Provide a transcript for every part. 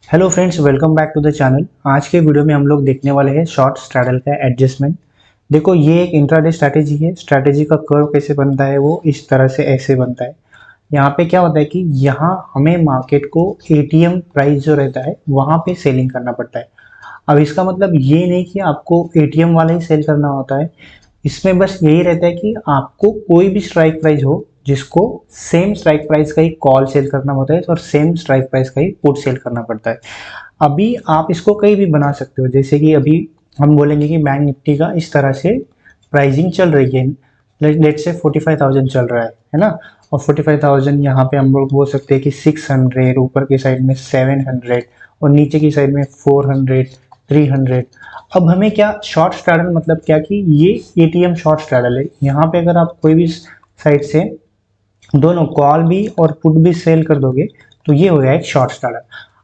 Hello friends, welcome back to the channel. आज के video में हम लोग देखने वाले हैं शॉर्ट स्ट्रैडल का एडजस्टमेंट। देखो, ये एक इंट्राडे स्ट्रैटेजी है। स्ट्रैटेजी का कर्व कैसे बनता है, वो इस तरह से ऐसे बनता है। यहाँ पे क्या होता है कि यहाँ हमें मार्केट को एटीएम प्राइस जो रहता है वहाँ पे सेलिंग करना पड़ता है। अब इसका मतलब ये नहीं कि आपको एटीएम वाला ही सेल करना होता है। इसमें बस यही रहता है कि आपको कोई भी स्ट्राइक प्राइस हो जिसको सेम स्ट्राइक प्राइस का ही कॉल सेल करना होता है और सेम स्ट्राइक प्राइस का ही पुट सेल करना पड़ता है। अभी आप इसको कहीं भी बना सकते हो, जैसे कि अभी हम बोलेंगे कि बैंक निफ्टी का इस तरह से प्राइसिंग चल रही है। लेट से 45,000 चल रहा है ना। और 45,000 यहाँ पे हम लोग बोल सकते हैं कि 600, ऊपर की साइड में 700 और नीचे की साइड में 400, 300। अब हमें क्या शॉर्ट स्ट्रैडल मतलब क्या कि ये एटीएम शॉर्ट स्ट्रैडल है। यहाँ पे अगर आप कोई भी साइड से दोनों कॉल भी और पुट भी सेल कर दोगे तो ये हो गया एक शॉर्ट स्ट्रैडल।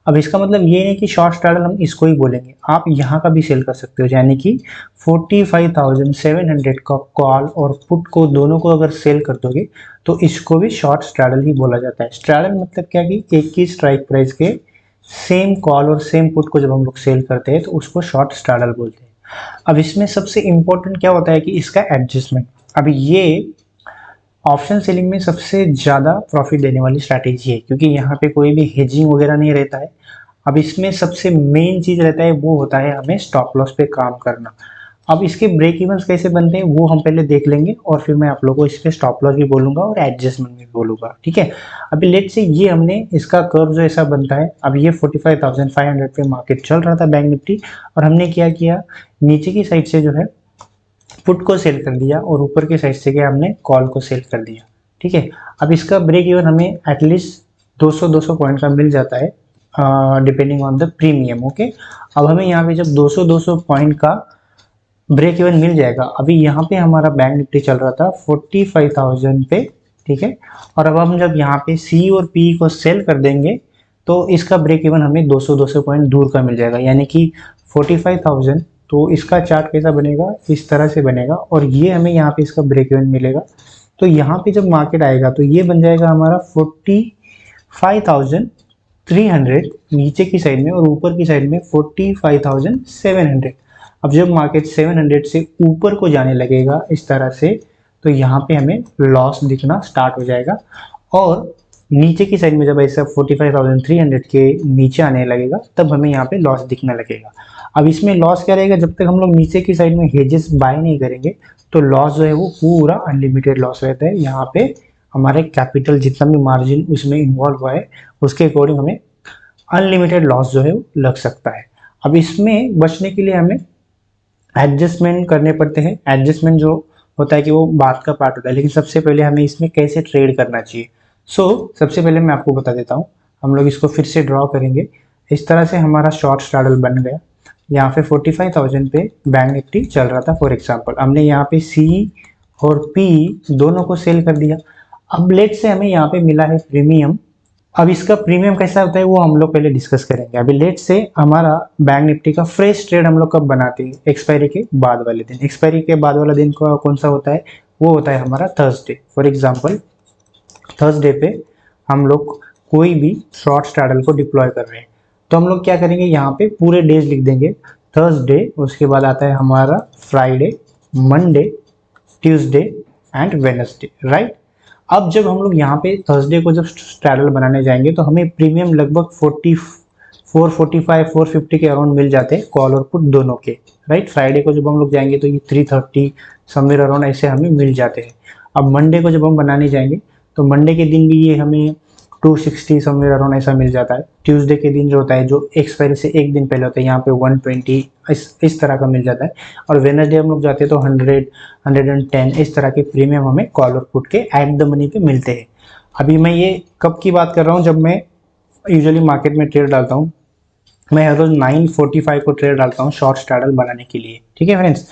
अब इसका मतलब ये नहीं कि शॉर्ट स्ट्रैडल हम इसको ही बोलेंगे, आप यहाँ का भी सेल कर सकते हो। यानी कि 45,700 का कॉल और पुट को दोनों को अगर सेल कर दोगे तो इसको भी शॉर्ट स्ट्रैडल ही बोला जाता है। स्ट्रैडल मतलब क्या कि एक ही स्ट्राइक प्राइस के सेम कॉल और सेम पुट को जब हम लोग सेल करते हैं तो उसको शॉर्ट स्ट्रैडल बोलते हैं। अब इसमें सबसे इंपॉर्टेंट क्या होता है कि इसका एडजस्टमेंट। अभी ये ऑप्शन सेलिंग में सबसे ज़्यादा प्रॉफिट देने वाली स्ट्रैटेजी है, क्योंकि यहाँ पे कोई भी हेजिंग वगैरह नहीं रहता है। अब इसमें सबसे मेन चीज़ रहता है वो होता है हमें स्टॉप लॉस पे काम करना। अब इसके ब्रेक इवन्स कैसे बनते हैं वो हम पहले देख लेंगे और फिर मैं आप लोगों को इस पे स्टॉप लॉस भी बोलूंगा और एडजस्टमेंट भी बोलूंगा, ठीक है। अभी लेट से ये हमने इसका कर्व जो ऐसा बनता है। अब ये 45,500 पे मार्केट चल रहा था बैंक निफ्टी, और हमने क्या किया, नीचे की साइड से जो है पुट को सेल कर दिया और ऊपर के साइड से क्या हमने कॉल को सेल कर दिया, ठीक है। अब इसका ब्रेक इवन हमें एटलीस्ट 200 पॉइंट का मिल जाता है, depending on the premium. Okay, अब हमें यहाँ पे जब 200 पॉइंट का ब्रेक इवन मिल जाएगा, अभी यहाँ पे हमारा बैंक निफ्टी चल रहा था 45,000 पे, ठीक है। और अब हम जब यहाँ पे सी और पी को सेल कर देंगे तो इसका ब्रेक इवन हमें 200 पॉइंट दूर का मिल जाएगा, यानी कि 45,000। तो इसका चार्ट कैसा बनेगा, इस तरह से बनेगा और ये हमें यहाँ पे इसका ब्रेक इवन मिलेगा। तो यहाँ पे जब मार्केट आएगा तो ये बन जाएगा हमारा 45,300 नीचे की साइड में और ऊपर की साइड में 45,700। अब जब मार्केट 700 से ऊपर को जाने लगेगा इस तरह से, तो यहाँ पे हमें लॉस दिखना स्टार्ट हो जाएगा। और नीचे की साइड में जब ऐसा 45,300 के नीचे आने लगेगा तब हमें यहाँ पे लॉस दिखने लगेगा। अब इसमें लॉस क्या रहेगा, जब तक हम लोग नीचे की साइड में हेजेस बाय नहीं करेंगे तो लॉस जो है वो पूरा अनलिमिटेड लॉस रहता है। यहाँ पे हमारे कैपिटल जितना भी मार्जिन उसमें इन्वॉल्व हुआ है उसके अकॉर्डिंग हमें अनलिमिटेड लॉस जो है वो लग सकता है। अब इसमें बचने के लिए हमें एडजस्टमेंट करने पड़ते हैं। एडजस्टमेंट जो होता है कि वो बात का पार्ट होता है, लेकिन सबसे पहले हमें इसमें कैसे ट्रेड करना चाहिए। सबसे पहले मैं आपको बता देता हूँ। हम लोग इसको फिर से ड्रॉ करेंगे। इस तरह से हमारा शॉर्ट स्ट्रैडल बन गया। यहाँ पे 45,000 पे बैंक निफ्टी चल रहा था फॉर एग्जांपल, हमने यहाँ पे सी और पी दोनों को सेल कर दिया। अब लेट से हमें यहाँ पे मिला है प्रीमियम। अब इसका प्रीमियम कैसा होता है वो हम लोग पहले डिस्कस करेंगे। अभी लेट से हमारा बैंक निफ्टी का फ्रेश ट्रेड हम लोग कब बनाते हैं, एक्सपायरी के बाद वाले दिन। एक्सपायरी के बाद वाला दिन कौन सा होता है, वो होता है हमारा थर्सडे। फॉर एग्जांपल थर्सडे पे हम लोग कोई भी शॉर्ट स्ट्रैडल को डिप्लॉय कर रहे हैं तो हम लोग क्या करेंगे, यहाँ पे पूरे डेज लिख देंगे थर्सडे, उसके बाद आता है हमारा Friday, Monday, Tuesday and Wednesday, right. अब जब हम लोग यहाँ पे थर्सडे को जब स्ट्रैडल बनाने जाएंगे तो हमें प्रीमियम लगभग 450 के अराउंड मिल जाते हैं कॉल और पुट दोनों के, राइट। फ्राइडे को जब हम लोग जाएंगे तो ये 330 समवेयर अराउंड ऐसे हमें मिल जाते हैं। अब मंडे को जब हम बनाने जाएंगे तो मंडे के दिन भी ये हमें 260 समवेयर अराउंड ऐसा मिल जाता है। ट्यूसडे के दिन जो होता है, जो एक्सपायरी से एक दिन पहले होता है, यहाँ पे 120 इस तरह का मिल जाता है। और वेडनेसडे हम लोग जाते हैं तो 100, 110 इस तरह के प्रीमियम हमें कॉल और पुट के एट द मनी पे मिलते हैं। अभी मैं ये कब की बात कर रहा हूँ, जब मैं यूजुअली मार्केट में ट्रेड डालता हूँ। मैं हर रोज 9:45 को ट्रेड डालता हूँ शॉर्ट स्ट्रैडल बनाने के लिए, ठीक है फ्रेंड्स।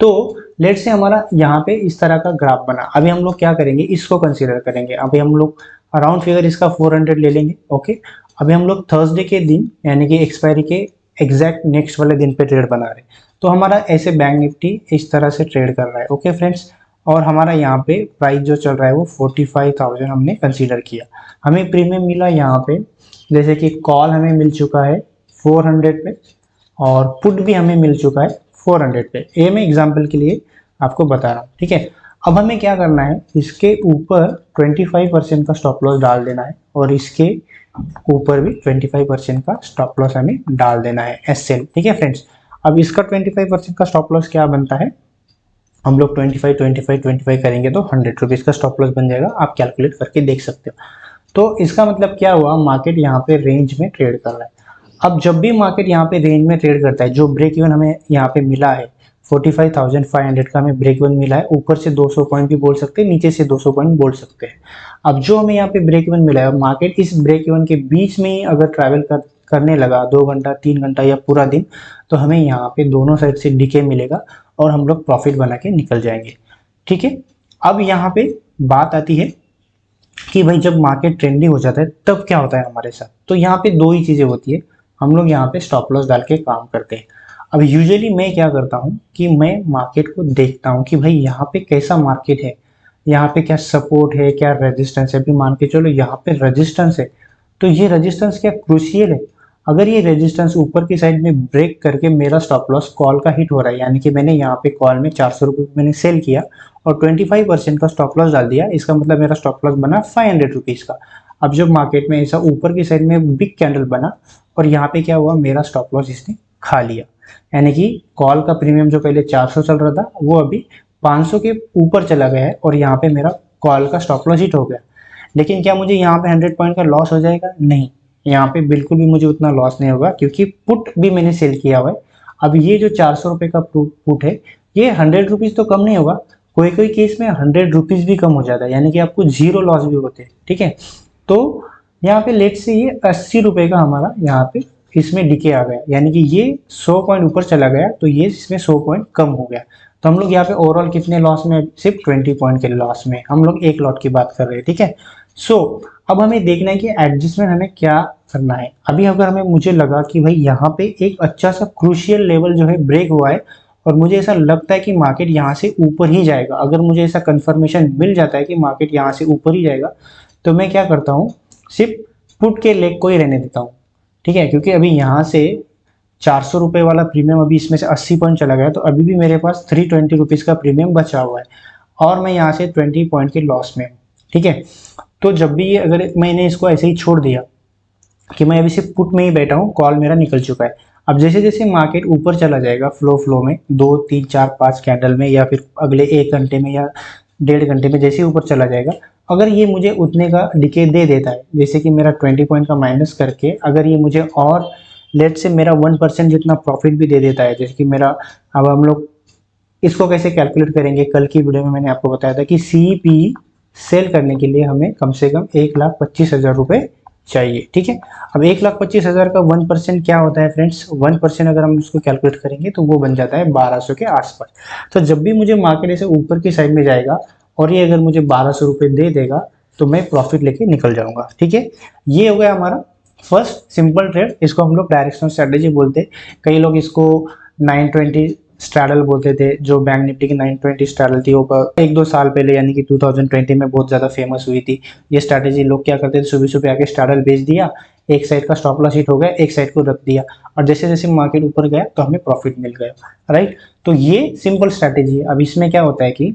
तो लेट से हमारा यहाँ पे इस तरह का ग्राफ बना। अभी हम लोग क्या करेंगे, इसको कंसीडर करेंगे। अभी हम लोग अराउंड फिगर इसका 400 ले लेंगे, ओके। अभी हम लोग थर्सडे के दिन यानी कि एक्सपायरी के एग्जैक्ट नेक्स्ट वाले दिन पे ट्रेड बना रहे हैं। तो हमारा ऐसे बैंक निफ्टी इस तरह से ट्रेड कर रहा है, ओके फ्रेंड्स। और हमारा यहाँ पे प्राइस जो चल रहा है वो 45,000 हमने कंसीडर किया। हमें प्रीमियम मिला यहाँ पे, जैसे कि कॉल हमें मिल चुका है 400 पे, और पुट भी हमें मिल चुका है 400 पे। ये मैं एग्जांपल के लिए आपको बता रहा हूँ, ठीक है। अब हमें क्या करना है, इसके ऊपर 25% का स्टॉप लॉस डाल देना है, और इसके ऊपर भी 25% का स्टॉप लॉस हमें डाल देना है एस सेल, ठीक है फ्रेंड्स। अब इसका 25% का स्टॉप लॉस क्या बनता है, हम लोग 25 करेंगे तो 100 रुपीज़ का स्टॉप लॉस बन जाएगा, आप कैलकुलेट करके देख सकते हो। तो इसका मतलब क्या हुआ, मार्केट यहाँ पे रेंज में ट्रेड कर रहा है। अब जब भी मार्केट यहाँ पे रेंज में ट्रेड करता है, जो ब्रेक इवन हमें यहाँ पे मिला है 45,500 का हमें ब्रेक इवन मिला है, ऊपर से 200 पॉइंट भी बोल सकते हैं, नीचे से 200 पॉइंट बोल सकते हैं। अब जो हमें यहाँ पे ब्रेक इवन मिला है, मार्केट इस ब्रेक इवन के बीच में ही अगर ट्रैवल करने लगा 2 घंटा 3 घंटा या पूरा दिन, तो हमें यहाँ पे दोनों साइड से डीके मिलेगा और हम लोग प्रॉफिट बना के निकल जाएंगे, ठीक है। अब यहाँ पे बात आती है कि भाई जब मार्केट ट्रेंडी हो जाता है तब क्या होता है हमारे साथ। तो यहाँ पे दो ही चीज़ें होती है, हम लोग यहाँ पे स्टॉप लॉस डाल के काम करते हैं। अब यूजुअली मैं क्या करता हूँ कि मैं मार्केट को देखता हूँ कि भाई यहाँ पे कैसा मार्केट है, यहाँ पे क्या सपोर्ट है, क्या रेजिस्टेंस है। अभी मान के चलो यहाँ पे रेजिस्टेंस है, तो ये रेजिस्टेंस क्या क्रूशियल है। अगर ये रेजिस्टेंस ऊपर की साइड में ब्रेक करके मेरा स्टॉप लॉस कॉल का हिट हो रहा है, यानी कि मैंने यहाँ पे कॉल में 400 रुपये मैंने सेल किया और 25% का स्टॉप लॉस डाल दिया, इसका मतलब मेरा स्टॉप लॉस बना 500 रुपीज़ का। अब जब मार्केट में ऐसा ऊपर की साइड में बिग कैंडल बना और यहाँ पे क्या हुआ, मेरा स्टॉप लॉस इसने खा लिया, यानी कि कॉल का प्रीमियम जो पहले 400 चल रहा था वो अभी 500 के ऊपर चला गया है, और यहाँ पे मेरा कॉल का स्टॉप लॉस हिट हो गया। लेकिन क्या मुझे यहाँ पे 100 पॉइंट का लॉस हो जाएगा? नहीं, यहाँ पे बिल्कुल भी मुझे उतना लॉस नहीं होगा, क्योंकि पुट भी मैंने सेल किया हुआ है। अब ये जो 400 रुपये का पुट है, ये 100 रुपीज़ तो कम नहीं होगा, कोई कोई केस में 100 रुपीज़ भी कम हो जाता है, यानी कि आपको जीरो लॉस भी होते हैं, ठीक है। तो यहाँ पे लेट से ये 80 रुपये का हमारा यहाँ पे इसमें डीके आ गया, यानी कि ये 100 पॉइंट ऊपर चला गया, तो ये इसमें 100 पॉइंट कम हो गया। तो हम लोग यहाँ पे ओवरऑल कितने लॉस में, सिर्फ 20 पॉइंट के लॉस में हम लोग एक लॉट की बात कर रहे हैं, ठीक है। सो अब हमें देखना है कि एडजस्टमेंट हमें क्या करना है। अभी अगर हमें मुझे लगा कि भाई यहाँ पे एक अच्छा सा क्रूशियल लेवल जो है ब्रेक हुआ है, और मुझे ऐसा लगता है कि मार्केट यहाँ से ऊपर ही जाएगा, अगर मुझे ऐसा कंफर्मेशन मिल जाता है कि मार्केट यहाँ से ऊपर ही जाएगा, तो मैं क्या करता हूँ, सिर्फ पुट के लेग को ही रहने देता हूँ, ठीक है। क्योंकि अभी यहाँ से 400 रुपये वाला प्रीमियम अभी इसमें से 80 पॉइंट चला गया, तो अभी भी मेरे पास 320 रुपीज़ का प्रीमियम बचा हुआ है, और मैं यहाँ से 20 पॉइंट के लॉस में हूँ, ठीक है। तो जब भी ये अगर मैंने इसको ऐसे ही छोड़ दिया कि मैं अभी सिर्फ पुट में ही बैठा हूँ, कॉल मेरा निकल चुका है। अब जैसे जैसे मार्केट ऊपर चला जाएगा फ्लो में 2 3 4 5 कैंडल में, या फिर अगले 1 घंटे में या 1.5 घंटे में, जैसे ऊपर चला जाएगा, अगर ये मुझे उतने का डिके दे देता है, जैसे कि मेरा 20 पॉइंट का माइनस करके अगर ये मुझे और लेट से मेरा 1% जितना प्रॉफिट भी दे देता है, जैसे कि मेरा, अब हम लोग इसको कैसे कैलकुलेट करेंगे, कल की वीडियो में मैंने आपको बताया था कि CP सेल करने के लिए हमें कम से कम 1,25,000 रुपये चाहिए, ठीक है। अब 1,25,000 का 1% क्या होता है फ्रेंड्स, 1% अगर हम उसको कैलकुलेट करेंगे तो वो बन जाता है 1200 के आसपास। तो जब भी मुझे मार्केट ऐसे ऊपर की साइड में जाएगा और ये अगर मुझे 1200 रुपये दे देगा, तो मैं प्रॉफिट लेके निकल जाऊंगा, ठीक है। ये हो गया हमारा फर्स्ट सिंपल ट्रेड, इसको हम लोग डायरेक्शनल स्ट्रेटेजी बोलते हैं। कई लोग इसको 920 स्ट्रैडल बोलते थे, जो बैंक निफ्टी की 920 स्ट्रैडल थी, वो 1-2 साल पहले यानी कि 2020 में बहुत ज़्यादा फेमस हुई थी। ये स्ट्रैटेजी लोग क्या करते थे, सुबह सुबह आके स्ट्रैडल बेच दिया, एक साइड का स्टॉप लॉस हिट हो गया, एक साइड को रख दिया, और जैसे जैसे मार्केट ऊपर गया तो हमें प्रॉफिट मिल गया, राइट। तो ये सिंपल स्ट्रैटेजी है। अब इसमें क्या होता है कि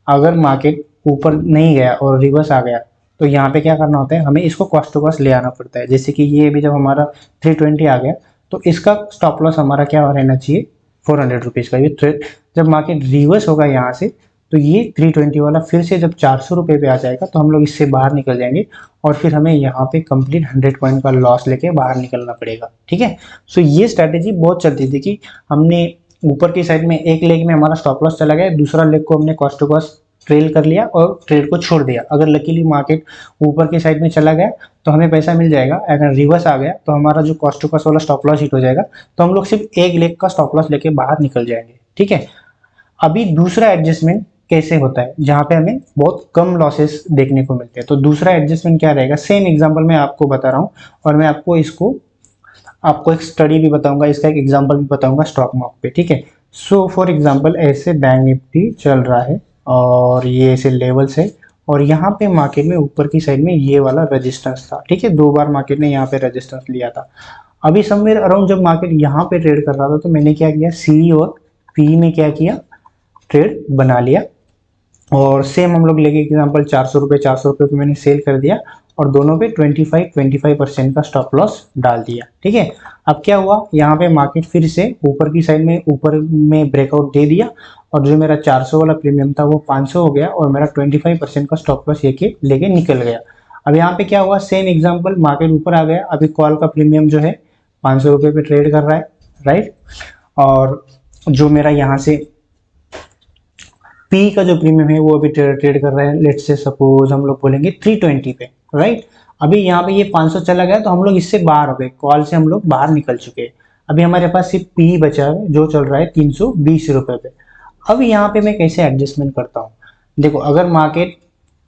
अगर मार्केट ऊपर नहीं गया और रिवर्स आ गया, तो यहाँ पे क्या करना होता है, हमें इसको कॉस्ट टू कॉस्ट ले आना पड़ता है। जैसे कि ये भी जब हमारा 320 आ गया, तो इसका स्टॉप लॉस हमारा क्या रहना चाहिए, 400 रुपीज़ का। ये जब मार्केट रिवर्स होगा यहाँ से, तो ये 320 वाला फिर से जब 400 रुपये पे आ जाएगा, तो हम लोग इससे बाहर निकल जाएंगे, और फिर हमें यहाँ पे कंप्लीट 100 पॉइंट का लॉस लेके बाहर निकलना पड़ेगा, ठीक है। सो ये स्ट्रैटेजी बहुत चलती थी कि हमने ऊपर की साइड में एक लेग में हमारा स्टॉप लॉस चला गया, दूसरा लेग को हमने कॉस्ट टू कॉस्ट ट्रेल कर लिया और ट्रेड को छोड़ दिया। अगर लकीली मार्केट ऊपर की साइड में चला गया तो हमें पैसा मिल जाएगा, अगर रिवर्स आ गया तो हमारा जो कॉस्ट टू कॉस्ट वाला स्टॉप लॉस हिट हो जाएगा, तो हम लोग सिर्फ एक लेग का स्टॉप लॉस लेके बाहर निकल जाएंगे, ठीक है। अभी दूसरा एडजस्टमेंट कैसे होता है, जहाँ पे हमें बहुत कम लॉसेस देखने को मिलते हैं। तो दूसरा एडजस्टमेंट क्या रहेगा, सेम एग्जांपल मैं आपको बता रहा हूँ, और मैं आपको एक स्टडी भी बताऊंगा, इसका एक एग्जांपल भी बताऊंगा स्टॉक मार्केट पे, ठीक है। सो फॉर एग्जांपल ऐसे बैंक निफ्टी चल रहा है और ये ऐसे लेवल्स है, और यहाँ पे मार्केट में ऊपर की साइड में ये वाला रेजिस्टेंस था, ठीक है। 2 बार मार्केट ने यहाँ पे रेजिस्टेंस लिया था। अभी समवेयर अराउंड जब मार्केट यहाँ पे ट्रेड कर रहा था तो मैंने क्या किया, सी और पी में क्या किया, ट्रेड बना लिया। और सेम हम लोग लेके एग्जाम्पल 400 रुपये पे मैंने सेल कर दिया और दोनों पे 25% का स्टॉप लॉस डाल दिया। ठीक है, अब क्या हुआ, यहाँ पे मार्केट फिर से ऊपर की साइड में ऊपर में ब्रेकआउट दे दिया और जो मेरा 400 वाला प्रीमियम था वो 500 हो गया और मेरा 25% का स्टॉप लॉस लेके निकल गया। अब यहाँ पे क्या हुआ, सेम एग्जाम्पल, मार्केट ऊपर आ गया, अभी कॉल का प्रीमियम जो है 500 रुपये पे ट्रेड कर रहा है, राइट। और जो मेरा यहाँ से पी का जो प्रीमियम है वो अभी ट्रेड कर रहा है, लेट्स से सपोज हम लोग बोलेंगे 320 पे, राइट। अभी यहाँ पे ये 500 चला गया तो हम लोग इससे बाहर हो गए, कॉल से हम लोग बाहर निकल चुके हैं। अभी हमारे पास सिर्फ पी बचा है जो चल रहा है 320 रुपये पे। अब यहाँ पे मैं कैसे एडजस्टमेंट करता हूँ, देखो अगर मार्केट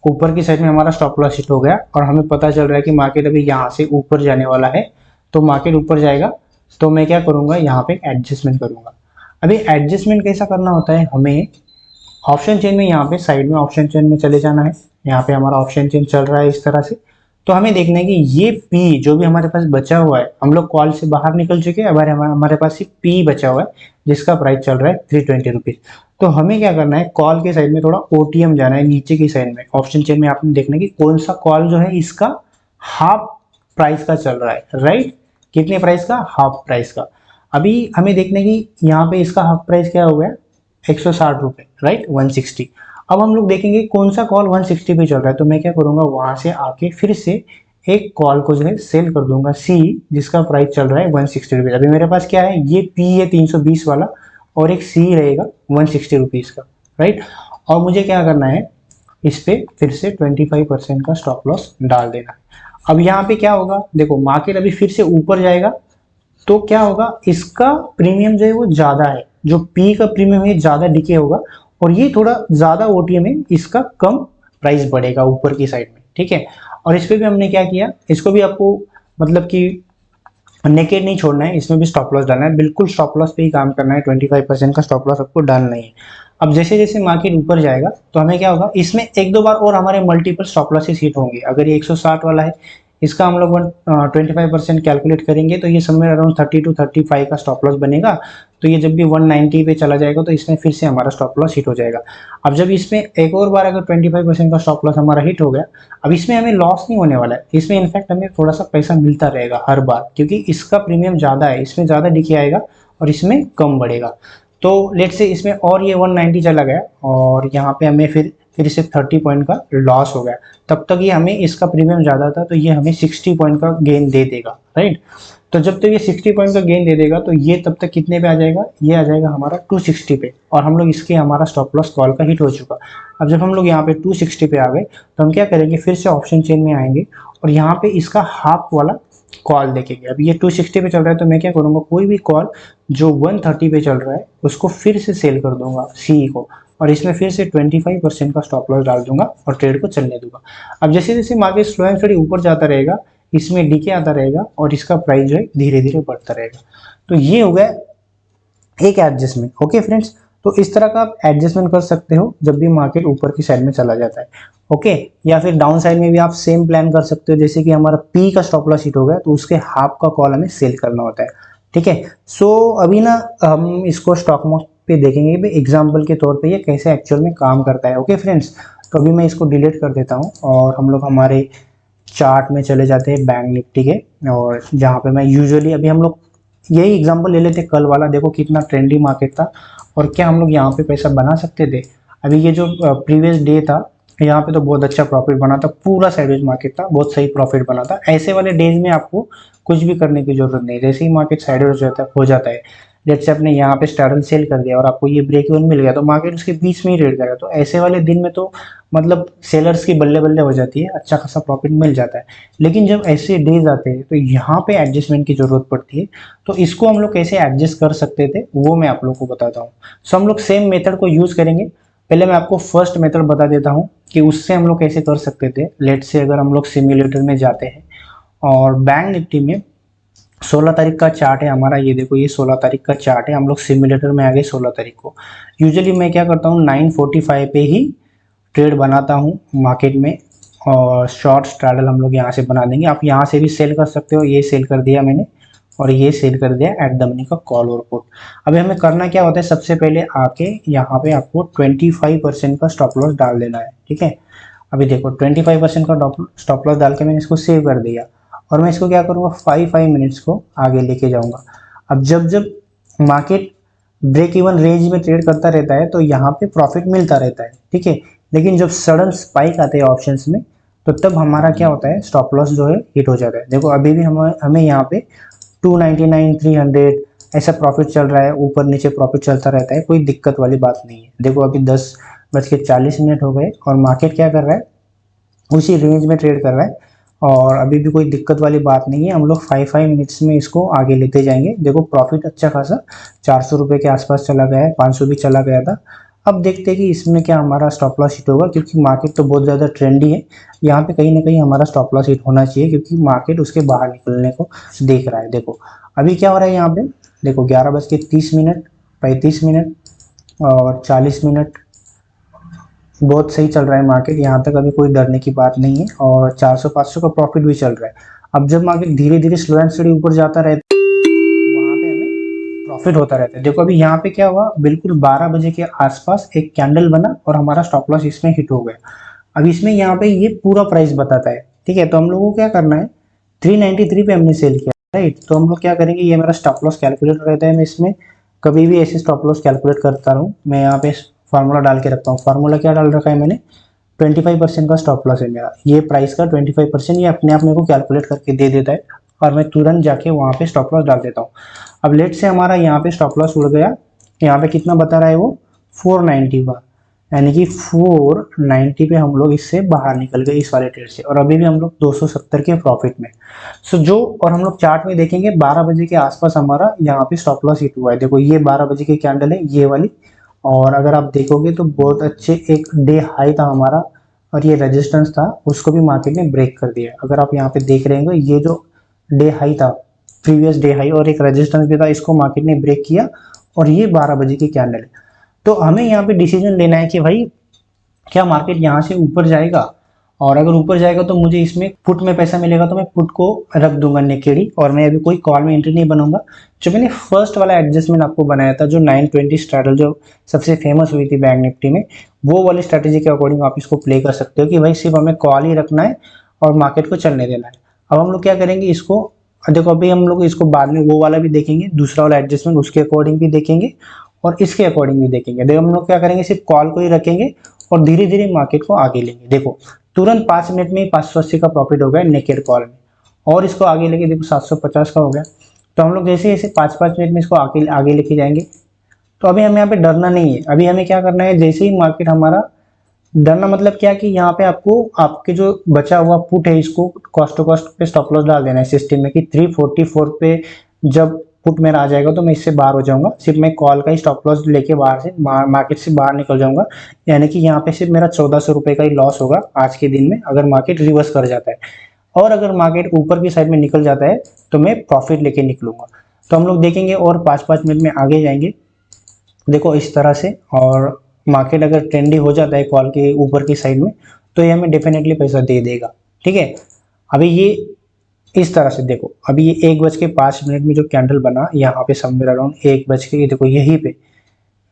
ऊपर की साइड में हमारा स्टॉप लॉस हिट हो गया और हमें पता चल रहा है कि मार्केट अभी यहाँ से ऊपर जाने वाला है, तो मार्केट ऊपर जाएगा तो मैं क्या करूँगा, यहाँ पे एडजस्टमेंट करूँगा। अभी एडजस्टमेंट कैसा करना होता है, हमें ऑप्शन चेन में यहाँ पे साइड में ऑप्शन चेन में चले जाना है। यहाँ पे हमारा ऑप्शन चेन चल रहा है इस तरह से, तो हमें देखना है कि ये पी जो भी हमारे पास बचा हुआ है, हम लोग कॉल से बाहर निकल चुके हैं, अब हमारे पास सिर्फ पी बचा हुआ है जिसका प्राइस चल रहा है 320 रुपीज। तो हमें क्या करना है, कॉल के साइड में थोड़ा ओटीएम जाना है, नीचे की साइड में ऑप्शन चेन में आपने देखना है कि कौन सा कॉल जो है इसका हाफ प्राइस का चल रहा है, राइट। कितने प्राइस का, हाफ प्राइस का। अभी हमें देखना है कि यहाँ पे इसका हाफ प्राइस क्या हो गया, 160 रुपये, राइट, 160। अब हम लोग देखेंगे कौन सा कॉल 160 पे चल रहा है, तो मैं क्या करूंगा, वहां से आके फिर से एक कॉल को जो है सेल कर दूंगा सी, जिसका प्राइस चल रहा है 160 रुपीज। अभी मेरे पास क्या है, ये पी है 320 वाला और एक सी रहेगा 160 रुपीज का, राइट। और मुझे क्या करना है, इस पे फिर से 25% का स्टॉप लॉस डाल देना है। अब यहाँ पे क्या होगा, देखो मार्केट अभी फिर से ऊपर जाएगा तो क्या होगा, इसका प्रीमियम जो है वो ज्यादा है, जो पी का प्रीमियम है ज्यादा डिके होगा और ये थोड़ा ज्यादा ओटीएम है, इसका कम प्राइस बढ़ेगा ऊपर की साइड में। ठीक है, और इस पे भी हमने क्या किया, इसको भी आपको मतलब कि नेकेड नहीं छोड़ना है, इसमें भी स्टॉप लॉस डालना है, बिल्कुल स्टॉप लॉस पे ही काम करना है, 25% का स्टॉप लॉस आपको डालना ही है। अब जैसे जैसे मार्केट ऊपर जाएगा तो हमें क्या होगा, इसमें एक दो बार और हमारे मल्टीपल स्टॉप लॉसेस हिट होंगे। अगर ये 160 वाला है, इसका हम लोग 25% कैलकुलेट करेंगे तो ये समवेयर अराउंड 30 to 35 का स्टॉप लॉस बनेगा। तो ये जब भी 190 पे चला जाएगा तो इसमें फिर से हमारा स्टॉप लॉस हिट हो जाएगा। अब जब इसमें एक और बार अगर 25% का स्टॉप लॉस हमारा हिट हो गया, अब इसमें हमें लॉस नहीं होने वाला है, इसमें इनफैक्ट हमें थोड़ा सा पैसा मिलता रहेगा हर बार, क्योंकि इसका प्रीमियम ज़्यादा है, इसमें ज़्यादा डिके आएगा और इसमें कम बढ़ेगा। तो लेट से इसमें और ये 190 चला गया और यहाँ पे हमें फिर से 30 पॉइंट का लॉस हो गया। तब तक ये हमें, इसका प्रीमियम ज़्यादा था तो ये हमें 60 पॉइंट का गेन दे देगा, राइट। तो जब तक ये 60 पॉइंट का गेन दे देगा तो ये तब तक कितने पे आ जाएगा, ये आ जाएगा हमारा 260 पे, और हम लोग इसके हमारा स्टॉप लॉस कॉल का हिट हो चुका। अब जब हम लोग यहाँ पे 260 पे आ गए तो हम क्या करेंगे, फिर से ऑप्शन चेन में आएंगे और यहाँ पे इसका हाफ वाला कॉल देखेंगे। अब ये 260 पे चल रहा है तो मैं क्या करूँगा, कोई भी कॉल जो 130 पे चल रहा है उसको फिर से सेल कर दूंगा सी को, और इसमें फिर से 25% का स्टॉप लॉस डाल दूंगा और ट्रेड को चलने दूंगा। अब जैसे जैसे मार्केट स्लो एंड स्टडी ऊपर जाता रहेगा, इसमें डीके आता रहेगा और इसका प्राइस जो है धीरे धीरे बढ़ता रहेगा। तो ये हो गया एक एडजस्टमेंट। ओके फ्रेंड्स, तो इस तरह का आप एडजस्टमेंट कर सकते हो जब भी मार्केट ऊपर की साइड में चला जाता है। ओके, या फिर डाउन साइड में भी आप सेम प्लान कर सकते हो, जैसे कि हमारा पी का स्टॉप लॉस हिट हो गया तो उसके हाफ का कॉल हमें सेल करना होता है। ठीक है, सो अभी ना हम इसको स्टॉक मार्केट पे देखेंगे कि एग्जाम्पल के तौर पे ये कैसे एक्चुअल में काम करता है। ओके फ्रेंड्स, तो अभी मैं इसको डिलीट कर देता हूँ और हम लोग हमारे चार्ट में चले जाते हैं बैंक निफ्टी के, और जहाँ पे मैं यूजुअली, अभी हम लोग यही एग्जांपल ले लेते कल वाला, देखो कितना ट्रेंडी मार्केट था और क्या हम लोग यहाँ पे पैसा बना सकते थे। अभी ये जो प्रीवियस डे था यहाँ पे तो बहुत अच्छा प्रॉफिट बना था, पूरा साइडवेज मार्केट था, बहुत सही प्रॉफिट बना था। ऐसे वाले डेज में आपको कुछ भी करने की जरूरत नहीं, जैसे ही मार्केट साइडवेज हो जाता है, जैसे आपने यहाँ पे स्टार्टल सेल कर दिया और आपको ये ब्रेक इवन मिल गया तो मार्केट उसके बीच में ही रेट जाएगा। तो ऐसे वाले दिन में तो मतलब सेलर्स की बल्ले बल्ले हो जाती है, अच्छा खासा प्रॉफिट मिल जाता है। लेकिन जब ऐसे डेज आते हैं तो यहाँ पे एडजस्टमेंट की जरूरत पड़ती है। तो इसको हम लोग कैसे एडजस्ट कर सकते थे वो मैं आप लोग को बताता हूँ। सो हम लोग सेम मेथड को यूज करेंगे। पहले मैं आपको फर्स्ट मेथड बता देता हूँ कि उससे हम लोग कैसे कर सकते थे। लेट से अगर हम लोग सिम्युलेटर में जाते हैं और बैंक निफ्टी में 16 तारीख का चार्ट है हमारा, ये देखो ये 16 तारीख का चार्ट है, हम लोग सिम्युलेटर में आ गए 16 तारीख को। यूजुअली मैं क्या करता हूँ 9:45 पे ही ट्रेड बनाता हूँ मार्केट में, और शॉर्ट स्ट्रैडल हम लोग यहाँ से बना देंगे। आप यहाँ से भी सेल कर सकते हो, ये सेल कर दिया मैंने और ये सेल कर दिया एट द मनी का कॉल और पुट। अभी हमें करना क्या होता है, सबसे पहले आके यहाँ पे आपको 25% का स्टॉप लॉस डाल देना है, ठीक है। अभी देखो 25% का स्टॉप लॉस डाल के मैंने इसको सेव कर दिया और मैं इसको क्या करूँगा 5 मिनट्स को आगे लेके जाऊँगा। अब जब जब मार्केट ब्रेक इवन रेंज में ट्रेड करता रहता है तो यहाँ पे प्रॉफिट मिलता रहता है, ठीक है। लेकिन जब सडन स्पाइक आते हैं ऑप्शंस में तो तब हमारा क्या होता है, स्टॉप लॉस जो है हिट हो जाता है। देखो अभी भी हमें यहाँ पे 299 300 ऐसा प्रॉफिट चल रहा है, ऊपर नीचे प्रॉफिट चलता रहता है, कोई दिक्कत वाली बात नहीं है। देखो अभी 10:40 हो गए और मार्केट क्या कर रहा है, उसी रेंज में ट्रेड कर रहा है और अभी भी कोई दिक्कत वाली बात नहीं है। हम लोग 5 मिनट्स में इसको आगे लेते जाएंगे। देखो प्रॉफिट अच्छा खासा 400 रुपये के आसपास चला गया है, 500 भी चला गया था। अब देखते हैं कि इसमें क्या हमारा स्टॉप लॉस हिट होगा, क्योंकि मार्केट तो बहुत ज़्यादा ट्रेंडी है। यहाँ पे कहीं ना कहीं हमारा स्टॉप लॉस हिट होना चाहिए, क्योंकि मार्केट उसके बाहर निकलने को देख रहा है। देखो अभी क्या हो रहा है यहाँ पे, देखो 11:30, 35 मिनट और 40 मिनट, बहुत सही चल रहा है मार्केट। यहाँ तक अभी कोई डरने की बात नहीं है और 400-500 का प्रॉफिट भी चल रहा है। अब जब मार्केट धीरे धीरे स्लो एंड स्टडी ऊपर जाता रहता है, वहाँ पे हमें प्रॉफिट होता रहता है। देखो अभी यहाँ पे क्या हुआ, बिल्कुल 12 बजे के आसपास एक कैंडल बना और हमारा स्टॉप लॉस इसमें हिट हो गया। अब इसमें यहाँ पे ये पूरा प्राइस बताता है, ठीक है। तो हम लोगों को क्या करना है, 393 पे हमने सेल किया, राइट। तो हम लोग क्या करेंगे, ये मेरा स्टॉप लॉस कैलकुलेटर रहता है, मैं इसमें कभी भी ऐसे स्टॉप लॉस कैलकुलेट करता रहूँ। मैं यहाँ पे फार्मूला डाल के रखता हूँ। फार्मूला क्या डाल रखा है मैंने, 25% का स्टॉप लॉस है मेरा, ये प्राइस का 25% ये अपने आप मेरे को कैलकुलेट करके दे देता है और मैं तुरंत जाके वहाँ पे स्टॉप लॉस डाल देता हूँ। अब लेट से हमारा यहाँ पे स्टॉप लॉस उड़ गया, यहाँ पे कितना बता रहा है वो 490 का, यानी कि 490 पे हम लोग इससे बाहर निकल गए इस वाले ट्रेड से, और अभी भी हम लोग 270 के प्रॉफिट में। सो जो, और हम लोग चार्ट में देखेंगे 12 बजे के आसपास हमारा यहाँ पे स्टॉप लॉस हिट हुआ है। देखो ये 12 बजे की कैंडल है ये वाली, और अगर आप देखोगे तो बहुत अच्छे एक डे हाई था हमारा और ये रेजिस्टेंस था, उसको भी मार्केट ने ब्रेक कर दिया। अगर आप यहाँ पे देख रहे हैं ये जो डे हाई था, प्रीवियस डे हाई और एक रेजिस्टेंस भी था, इसको मार्केट ने ब्रेक किया और ये 12 बजे की कैंडल है। तो हमें यहाँ पे डिसीजन लेना है कि भाई क्या मार्केट यहाँ से ऊपर जाएगा, और अगर ऊपर जाएगा तो मुझे इसमें पुट में पैसा मिलेगा तो मैं पुट को रख दूंगा नेकेडी, और मैं अभी कोई कॉल में एंट्री नहीं बनूंगा। जो मैंने फर्स्ट वाला एडजस्टमेंट आपको बनाया था, जो 920 स्ट्रैटल जो सबसे फेमस हुई थी बैंक निफ्टी में, वो वाली स्ट्रैटेजी के अकॉर्डिंग आप इसको प्ले कर सकते हो कि भाई सिर्फ हमें कॉल ही रखना है और मार्केट को चलने देना है। अब हम लोग क्या करेंगे इसको, देखो अभी हम लोग इसको बाद में वो वाला भी देखेंगे, दूसरा वाला एडजस्टमेंट उसके अकॉर्डिंग भी देखेंगे और इसके अकॉर्डिंग भी देखेंगे। देखो हम लोग क्या करेंगे, सिर्फ कॉल को ही रखेंगे और धीरे धीरे मार्केट को आगे लेंगे। देखो तुरंत 5 मिनट में ही 580 का प्रॉफिट हो गया नेकेड कॉल में, और इसको आगे लेके देखो 750 का हो गया। तो हम लोग जैसे जैसे 5-5 मिनट में इसको आगे लेके जाएंगे। तो अभी हमें यहाँ पे डरना नहीं है। अभी हमें क्या करना है, जैसे ही मार्केट हमारा, डरना मतलब क्या कि यहाँ पे आपको आपके जो बचा हुआ पुट है इसको कॉस्ट टू कॉस्ट पे स्टॉप लॉस डाल देना है सिस्टम में कि 344 पे जब पुट मेरा आ जाएगा तो मैं इससे बाहर हो जाऊंगा, सिर्फ मैं कॉल का ही स्टॉप लॉस लेके बाहर से मार्केट से बाहर निकल जाऊंगा। यानी कि यहाँ पे सिर्फ मेरा 1400 रुपये का ही लॉस होगा आज के दिन में, अगर मार्केट रिवर्स कर जाता है। और अगर मार्केट ऊपर की साइड में निकल जाता है तो मैं प्रॉफिट लेके निकलूंगा। तो हम लोग देखेंगे और 5-5 मिनट में आगे जाएंगे, देखो इस तरह से। और मार्केट अगर ट्रेंडी हो जाता है कॉल के ऊपर की साइड में तो ये हमें डेफिनेटली पैसा दे देगा, ठीक है। अभी ये इस तरह से देखो, अभी ये 1:05 में जो कैंडल बना यहाँ पे समवेयर अराउंड 1 देखो यहीं पे,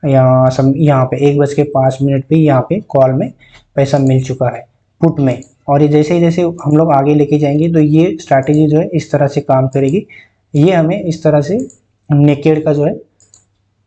यहाँ पे 1:05 पे यहाँ पे कॉल में पैसा मिल चुका है पुट में। और ये जैसे जैसे हम लोग आगे लेके जाएंगे तो ये स्ट्रैटेजी जो है इस तरह से काम करेगी। ये हमें इस तरह से नेकेड का जो है,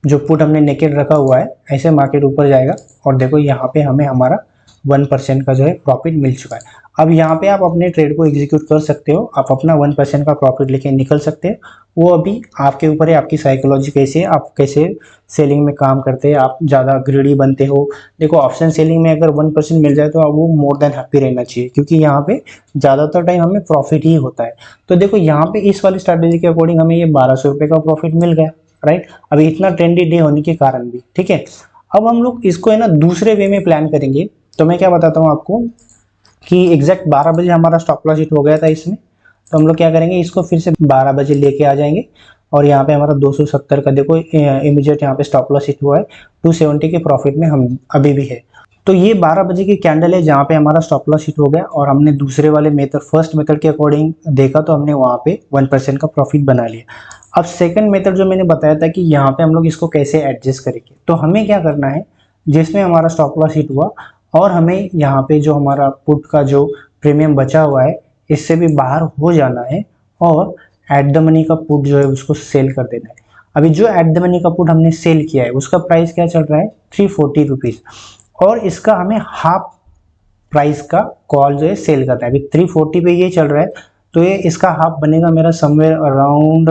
जो पुट हमने नेकेड रखा हुआ है, ऐसे मार्केट ऊपर जाएगा और देखो यहाँ पे हमें हमारा 1% का जो है प्रॉफिट मिल चुका है। अब यहाँ पे आप अपने ट्रेड को एग्जीक्यूट कर सकते हो, आप अपना 1% का प्रॉफिट लेके निकल सकते हैं। वो अभी आपके ऊपर है, आपकी साइकोलॉजी कैसे है, आप कैसे सेलिंग में काम करते हैं, आप ज़्यादा ग्रीडी बनते हो। देखो ऑप्शन सेलिंग में अगर 1% मिल जाए तो आप वो मोर देन हैप्पी रहना चाहिए, क्योंकि यहाँ पे ज़्यादातर टाइम हमें प्रॉफिट ही होता है। तो देखो यहाँ पे इस वाली स्ट्रैटेजी के अकॉर्डिंग हमें ये 1200 रुपये का प्रॉफिट मिल गया, राइट। अभी इतना ट्रेंडी डे होने के कारण भी, ठीक है। अब हम लोग इसको है ना दूसरे वे में प्लान करेंगे। तो मैं क्या बताता हूँ आपको कि एग्जैक्ट 12 बजे हमारा स्टॉप लॉस हिट हो गया था इसमें, तो हम लोग क्या करेंगे, इसको फिर से 12 बजे लेके आ जाएंगे और यहाँ पे हमारा 270 का देखो इमीडिएट यहाँ पे स्टॉप लॉस हिट हुआ है, 270 के प्रॉफिट में हम अभी भी है। तो ये 12 बजे की कैंडल है जहाँ पे हमारा स्टॉप लॉस हिट हो गया, और हमने दूसरे वाले मेथड, फर्स्ट मेथड के अकॉर्डिंग देखा तो हमने वहाँ पे 1% का प्रॉफिट बना लिया। अब सेकंड मेथड जो मैंने बताया था कि यहाँ पे हम लोग इसको कैसे एडजस्ट करेंगे, तो हमें क्या करना है, जिसमें हमारा स्टॉप लॉस हिट हुआ और हमें यहाँ पे जो हमारा पुट का जो प्रीमियम बचा हुआ है इससे भी बाहर हो जाना है और एट द मनी का पुट जो है उसको सेल कर देना है। अभी जो एट द मनी का पुट हमने सेल किया है उसका प्राइस क्या चल रहा है, 340 रुपीज़, और इसका हमें हाफ प्राइस का कॉल जो है सेल करना है। अभी 340 पे ये चल रहा है, तो ये इसका हाफ बनेगा मेरा समवेयर अराउंड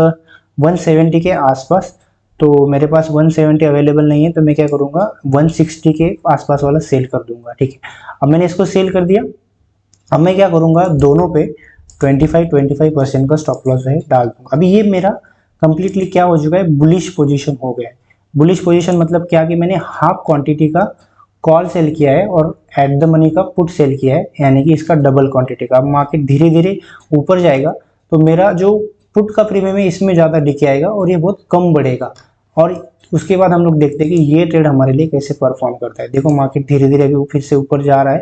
170 के आसपास। तो मेरे पास 170 अवेलेबल नहीं है, तो मैं क्या करूँगा 160 के आसपास वाला सेल कर दूंगा, ठीक है। अब मैंने इसको सेल कर दिया, अब मैं क्या करूँगा दोनों पे 25% का स्टॉप लॉस है डाल दूंगा। अभी ये मेरा कंप्लीटली क्या हो चुका है, बुलिश पोजीशन हो गया है। बुलिश पोजीशन मतलब क्या कि मैंने हाफ क्वांटिटी का कॉल सेल किया है और एट द मनी का पुट सेल किया है, यानी कि इसका डबल क्वांटिटी का। अब मार्केट धीरे धीरे ऊपर जाएगा तो मेरा जो पुट का प्रीमियम है इसमें ज़्यादा डिके आएगा और ये बहुत कम बढ़ेगा, और उसके बाद हम लोग देखते हैं कि ये ट्रेड हमारे लिए कैसे परफॉर्म करता है। देखो मार्केट धीरे धीरे अभी फिर से ऊपर जा रहा है,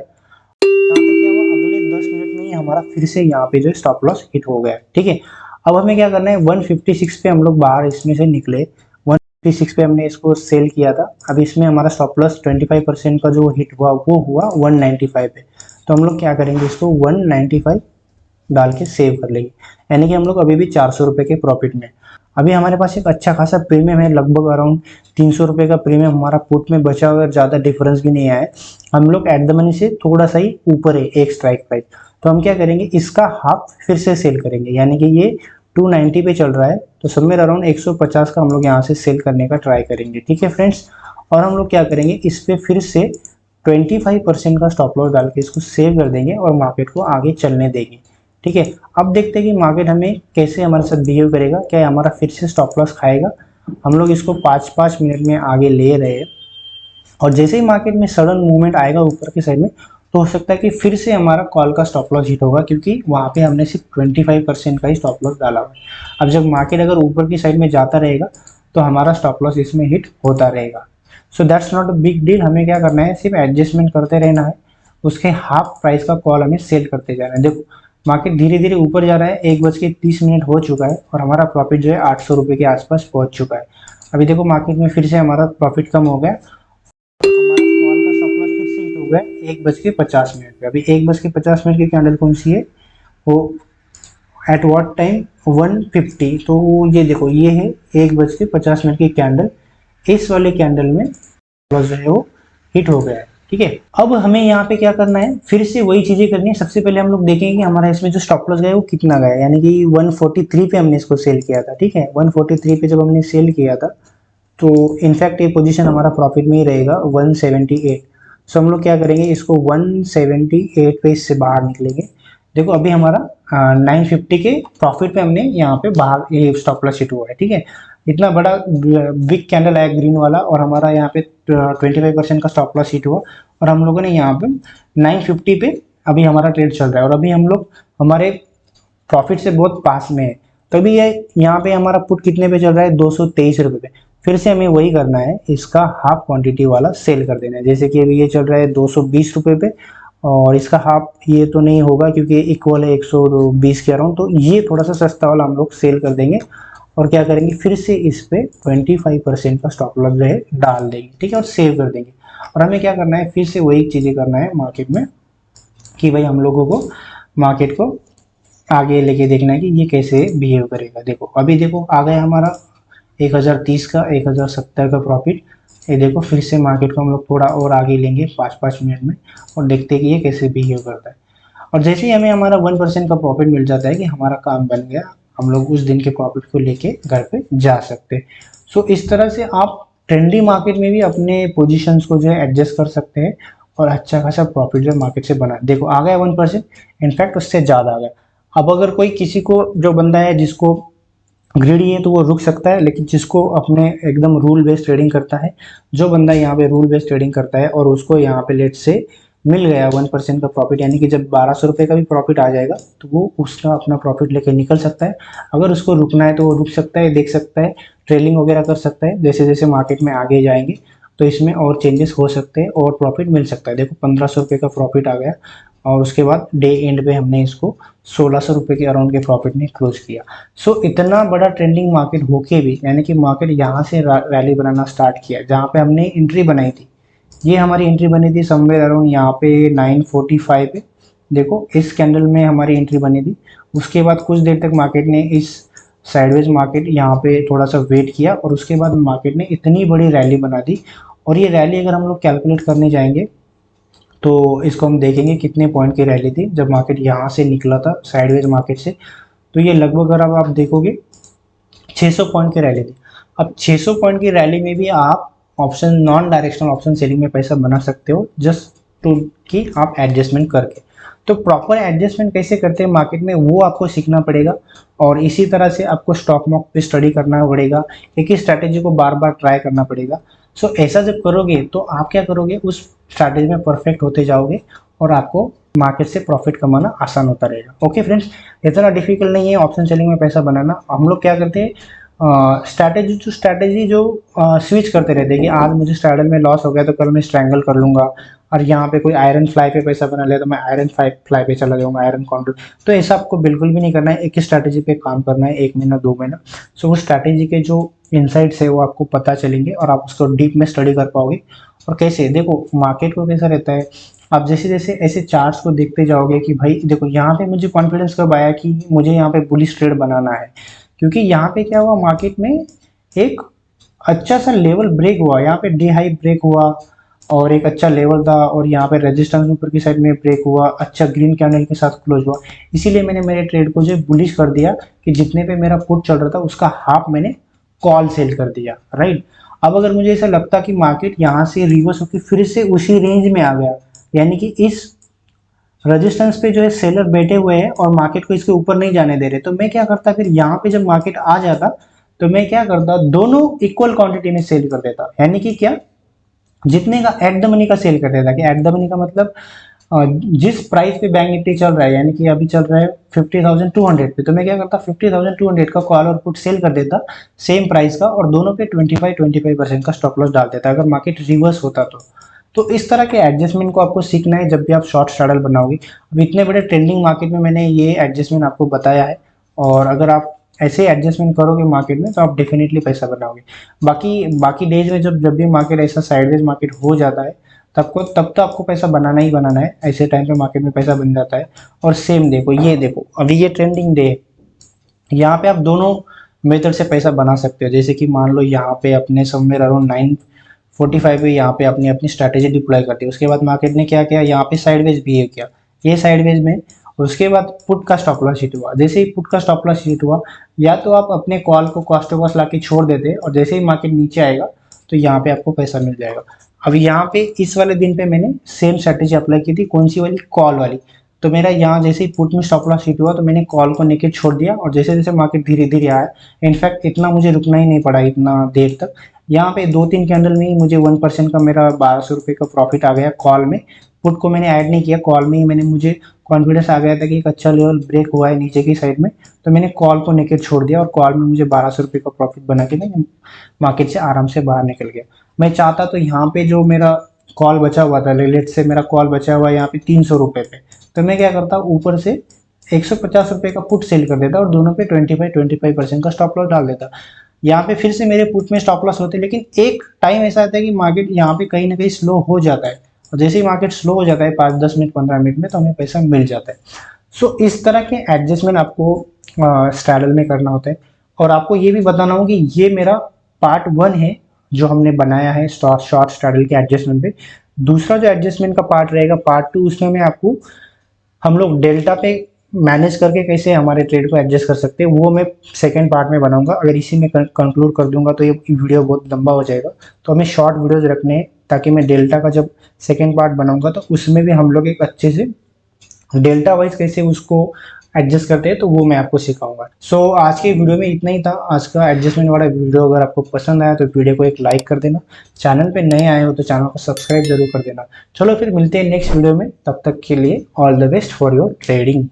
यहाँ पे क्या हुआ अगले 10 मिनट में ही हमारा फिर से यहाँ पे जो स्टॉप लॉस हिट हो गया है, ठीक है। अब हमें क्या करना है, 156 पे हम लोग बाहर इसमें से निकले, 156 पे हमने इसको सेल किया था। अब इसमें हमारा स्टॉप लॉस 25% का जो हिट हुआ वो हुआ 195 पे, तो हम लोग क्या करेंगे इसको 195 डाल के सेव कर लेंगे, यानी कि हम लोग अभी भी 400 रुपये के प्रॉफिट में। अभी हमारे पास एक अच्छा खासा प्रीमियम है, लगभग अराउंड 300 रुपये का प्रीमियम हमारा पुट में बचा हुआ है, ज़्यादा डिफरेंस भी नहीं आया है। हम लोग एट द मनी से थोड़ा सा ही ऊपर है एक स्ट्राइक प्राइस, तो हम क्या करेंगे इसका हाफ फिर से सेल करेंगे, यानी कि ये 290 पे चल रहा है, तो समवेयर अराउंड 150 का हम लोग यहाँ से सेल करने का ट्राई करेंगे, ठीक है फ्रेंड्स। और हम लोग क्या करेंगे इस पर फिर से 25% का स्टॉप लॉस डाल के इसको सेव कर देंगे और मार्केट को आगे चलने देंगे, ठीक है। अब देखते हैं कि मार्केट हमें कैसे हमारे साथ बिहेव करेगा, क्या हमारा फिर से स्टॉप लॉस खाएगा। हम लोग इसको 5-5 मिनट में आगे ले रहे हैं, और जैसे ही मार्केट में सडन मूवमेंट आएगा ऊपर की साइड में, तो हो सकता है कि फिर से हमारा कॉल का स्टॉप लॉस हिट होगा, क्योंकि वहाँ पे हमने सिर्फ 25% का ही स्टॉप लॉस डाला हुआ है। अब जब मार्केट अगर ऊपर की साइड में जाता रहेगा तो हमारा स्टॉप लॉस इसमें हिट होता रहेगा। So that's not a big deal, हमें क्या करना है सिर्फ एडजस्टमेंट करते रहना है, उसके हाफ प्राइस का कॉल हमें सेल करते जाना है। देखो मार्केट धीरे धीरे ऊपर जा रहा है, 1:30 हो चुका है और हमारा प्रॉफिट जो है 800 रुपये के आसपास पहुंच चुका है। अभी देखो मार्केट में फिर से हमारा प्रॉफिट कम हो गया, हमारा कॉल का स्टॉप लॉस फिर से हिट हो गया 1:50 पे। अभी 1:50 की कैंडल कौन सी है, वो एट व्हाट टाइम 150, तो ये देखो ये है 1:50 की कैंडल, इस वाले कैंडल में लॉस जो है वो हिट हो गया है, ठीक है। अब हमें यहाँ पे क्या करना है, फिर से वही चीजें करनी है। सबसे पहले हम लोग देखेंगे कि हमारा इसमें जो स्टॉप लॉस गया है वो कितना गया, यानी कि 143 पे हमने इसको सेल किया था, ठीक है। 143 पे जब हमने सेल किया था तो इनफैक्ट ये पोजीशन हमारा प्रॉफिट में ही रहेगा 178। सो हम लोग क्या करेंगे इसको 178 पे इससे बाहर निकलेंगे। देखो अभी हमारा 950 के प्रॉफिट पे हमने यहाँ पे बाहर ये स्टॉप लॉस हिट हुआ है, ठीक है। इतना बड़ा बिग कैंडल आया ग्रीन वाला और हमारा यहाँ पे 25% का स्टॉप लॉस हिट हुआ, और हम लोगों ने यहाँ पे 950 पे अभी हमारा ट्रेड चल रहा है, और अभी हम लोग हमारे प्रॉफिट से बहुत पास में है। तभी ये यहाँ पे हमारा पुट कितने पे चल रहा है, 223 रुपये पे। फिर से हमें वही करना है, इसका हाफ क्वांटिटी वाला सेल कर देना है। जैसे कि अभी ये चल रहा है 220 रुपये पे, और इसका हाफ ये तो नहीं होगा क्योंकि इक्वल है 120 के अराउंड, तो ये थोड़ा सा सस्ता वाला हम लोग सेल कर देंगे। और क्या करेंगे फिर से इस पे 25% का स्टॉप लॉस जो है डाल देंगे, ठीक है, और सेव कर देंगे। और हमें क्या करना है फिर से वही चीज़ें करना है मार्केट में, कि भाई हम लोगों को मार्केट को आगे लेके देखना है कि ये कैसे बिहेव करेगा। देखो अभी देखो आ गया हमारा 1030 का 1070 का प्रॉफिट। ये देखो फिर से मार्केट को हम लोग थोड़ा और आगे लेंगे 5-5 मिनट में, और देखते हैं कि ये कैसे बिहेव करता है। और जैसे ही हमें हमारा 1% का प्रॉफिट मिल जाता है कि हमारा काम बन गया, हम लोग उस दिन के प्रॉफिट को लेके घर पे जा सकते हैं। सो इस तरह से आप ट्रेंडी मार्केट में भी अपने पोजीशंस को जो है एडजस्ट कर सकते हैं और अच्छा खासा प्रॉफिट जो है मार्केट से बना। देखो आ गया 1%, इनफैक्ट उससे ज़्यादा आ गया। अब अगर कोई किसी को जो बंदा है जिसको ग्रीडी है तो वो रुक सकता है, लेकिन जिसको अपने एकदम रूल बेस्ड ट्रेडिंग करता है, जो बंदा यहाँ पे रूल बेस्ड ट्रेडिंग करता है और उसको यहाँ पे लेट से मिल गया 1% का प्रॉफिट, यानी कि जब 1200 रुपये का भी प्रॉफिट आ जाएगा तो वो उसका अपना प्रॉफिट लेके निकल सकता है। अगर उसको रुकना है तो वो रुक सकता है, देख सकता है, ट्रेडिंग वगैरह कर सकता है। जैसे जैसे मार्केट में आगे जाएंगे तो इसमें और चेंजेस हो सकते हैं और प्रॉफिट मिल सकता है। देखो 1500 रुपये का प्रॉफिट आ गया, और उसके बाद डे एंड पे हमने इसको 1600 रुपये के अराउंड के प्रॉफिट में क्लोज किया। सो इतना बड़ा ट्रेंडिंग मार्केट होके भी, यानी कि मार्केट यहाँ से रैली बनाना स्टार्ट किया, जहाँ पे हमने एंट्री बनाई थी, ये हमारी एंट्री बनी थी समवेयर अराउंड यहाँ पे 945 पे। देखो इस कैंडल में हमारी एंट्री बनी थी। उसके बाद कुछ देर तक मार्केट ने इस साइडवेज मार्केट यहाँ पे थोड़ा सा वेट किया और उसके बाद मार्केट ने इतनी बड़ी रैली बना दी। और ये रैली अगर हम लोग कैलकुलेट करने जाएंगे तो इसको हम देखेंगे कितने पॉइंट की रैली थी जब मार्केट यहाँ से निकला था साइडवेज मार्केट से। तो ये लगभग अगर अब आप देखोगे 600 पॉइंट की रैली थी। अब 600 पॉइंट की रैली में भी आप option non directional option selling में पैसा बना सकते हो, जस्ट टू कि आप एडजस्टमेंट करके। तो प्रॉपर एडजस्टमेंट कैसे करते हैं मार्केट में वो आपको सीखना पड़ेगा और इसी तरह से आपको स्टॉक मार्केट पे स्टडी करना पड़ेगा, एक ही स्ट्रैटेजी को बार बार ट्राई करना पड़ेगा। सो ऐसा जब करोगे तो आप क्या करोगे, उस स्ट्रैटेजी में परफेक्ट होते जाओगे और आपको मार्केट से प्रॉफिट कमाना आसान होता रहेगा। ओके फ्रेंड्स, इतना डिफिकल्ट नहीं है ऑप्शन सेलिंग में पैसा बनाना। हम लोग क्या करते हैं, स्ट्रैटेजी टू स्ट्रैटेजी जो स्विच करते रहते हैं कि आज मुझे स्ट्रैडल में लॉस हो गया तो कल मैं स्ट्रैंगल कर लूंगा, और यहाँ पे कोई आयरन फ्लाई पे पैसा बना लिया तो मैं आयरन फ्लाई पे चला जाऊंगा, आयरन काउंटर। तो ऐसा आपको बिल्कुल भी नहीं करना है, एक ही स्ट्रैटेजी पे काम करना है 1 महीना 2 महीना। सो वो स्ट्रैटेजी के जो इनसाइट्स है वो आपको पता चलेंगे और आप उसको डीप में स्टडी कर पाओगे। और कैसे देखो मार्केट को कैसा रहता है, आप जैसे जैसे ऐसे चार्ट्स को देखते जाओगे कि भाई देखो यहाँ पे मुझे कॉन्फिडेंस कब आया कि मुझे यहाँ पे बुलिश ट्रेड बनाना है, क्योंकि यहाँ पे क्या हुआ मार्केट में एक अच्छा सा लेवल ब्रेक हुआ, यहाँ पे डे हाई ब्रेक हुआ और एक अच्छा लेवल था और यहाँ पे रेजिस्टेंस ऊपर की साइड में ब्रेक हुआ, अच्छा ग्रीन कैंडल के साथ क्लोज हुआ। इसीलिए मैंने मेरे ट्रेड को जो बुलिश कर दिया कि जितने पे मेरा पुट चल रहा था उसका हाफ मैंने कॉल सेल कर दिया, राइट। अब अगर मुझे ऐसा लगता कि मार्केट यहाँ से रिवर्स होकर फिर से उसी रेंज में आ गया, यानी कि इस रेजिस्टेंस पे जो है सेलर बैठे हुए हैं और मार्केट को इसके ऊपर नहीं जाने दे रहे, तो मैं क्या करता फिर यहाँ पे जब मार्केट आ जाता तो मैं क्या करता, दोनों इक्वल क्वांटिटी में सेल कर देता। यानी कि क्या, जितने का एट द मनी का सेल कर देता। कि एट द मनी का मतलब जिस प्राइस पे बैंक निफ्टी चल रहा है, यानी कि अभी चल रहा है 50,200 पे, तो मैं क्या करता 50,200 का कॉल और पुट सेल कर देता सेम प्राइस का, और दोनों पे 25% का स्टॉप लॉस डाल देता अगर मार्केट रिवर्स होता तो इस तरह के एडजस्टमेंट को आपको सीखना है जब भी आप शॉर्ट स्ट्रैडल बनाओगे। अब इतने बड़े ट्रेंडिंग मार्केट में मैंने ये एडजस्टमेंट आपको बताया है, और अगर आप ऐसे एडजस्टमेंट करोगे मार्केट में तो आप डेफिनेटली पैसा बनाओगे। बाकी डेज में जब भी मार्केट ऐसा साइडवेज मार्केट हो जाता है तब तो आपको पैसा बनाना ही बनाना है, ऐसे टाइम पे मार्केट में पैसा बन जाता है। और सेम देखो, ये देखो अभी ये ट्रेंडिंग डे है, यहाँ पे आप दोनों मेथड से पैसा बना सकते हो। जैसे कि मान लो यहाँ पे अपने समवेयर अराउंड 945 पे यहाँ पे अपनी अपनी स्ट्रैटेजी डिप्लॉय कर दी। उसके बाद मार्केट ने क्या किया, यहाँ पे साइडवेज बिहेव किया, ये साइडवेज में। उसके बाद पुट का स्टॉप लॉस हिट हुआ। जैसे ही पुट का स्टॉप लॉस हिट हुआ, या तो आप अपने कॉल को कॉस्ट ऑफ लॉस ला के छोड़ देते, और जैसे ही मार्केट नीचे आएगा तो यहाँ पे आपको पैसा मिल जाएगा। अब यहाँ पे इस वाले दिन पे मैंने सेम स्ट्रैटेजी अप्लाई की थी, कौन सी वाली, कॉल वाली। तो मेरा यहाँ जैसे ही पुट में स्टॉप लॉस हिट हुआ तो मैंने कॉल को नेकेड छोड़ दिया, और जैसे जैसे मार्केट धीरे धीरे आया, इनफैक्ट इतना मुझे रुकना ही नहीं पड़ा इतना देर तक। यहाँ पे 2-3 कैंडल में ही मुझे 1% का मेरा 1200 रुपये का प्रॉफिट आ गया कॉल में। पुट को मैंने ऐड नहीं किया, कॉल में ही मैंने, मुझे कॉन्फिडेंस आ गया था कि एक अच्छा लेवल ब्रेक हुआ है नीचे की साइड में, तो मैंने कॉल को नेकेड छोड़ दिया और कॉल में मुझे 1200 रुपये का प्रॉफिट बना के मैं मार्केट से आराम से बाहर निकल गया। मैं चाहता तो यहाँ पे जो मेरा कॉल बचा हुआ था, लेट से मेरा कॉल बचा हुआ है यहाँ पे 300 रुपये पे, तो मैं क्या करता, ऊपर से 150 रुपये का पुट सेल कर देता और दोनों पे 25% का स्टॉप लॉस डाल देता। यहाँ पे फिर से मेरे पुट में स्टॉप लॉस होते, लेकिन एक टाइम ऐसा आता है कि मार्केट यहाँ पे कहीं ना कहीं स्लो हो जाता है, और जैसे ही मार्केट स्लो हो जाता है 5-10 मिनट 15 मिनट में, तो हमें पैसा मिल जाता है। सो इस तरह के एडजस्टमेंट आपको स्ट्रैडल में करना होता है। और आपको ये भी बताना होगा कि ये मेरा पार्ट 1 है जो हमने बनाया है शॉर्ट स्ट्रैडल के एडजस्टमेंट पे। दूसरा जो एडजस्टमेंट का पार्ट रहेगा पार्ट 2, उसमें मैं आपको हम लोग डेल्टा पे मैनेज करके कैसे हमारे ट्रेड को एडजस्ट कर सकते हैं वो मैं सेकंड पार्ट में बनाऊंगा। अगर इसी में कंक्लूड कर दूंगा तो ये वीडियो बहुत लंबा हो जाएगा, तो हमें शॉर्ट वीडियोज रखने हैं ताकि मैं डेल्टा का जब सेकंड पार्ट बनाऊंगा तो उसमें भी हम लोग एक अच्छे से डेल्टा वाइज कैसे उसको एडजस्ट करते हैं तो वो मैं आपको सिखाऊंगा। सो आज के वीडियो में इतना ही था, आज का एडजस्टमेंट वाला वीडियो। अगर आपको पसंद आया तो वीडियो को एक लाइक कर देना, चैनल पे नए आए हो तो चैनल को सब्सक्राइब जरूर कर देना। चलो फिर मिलते हैं नेक्स्ट वीडियो में, तब तक के लिए all the best for your trading.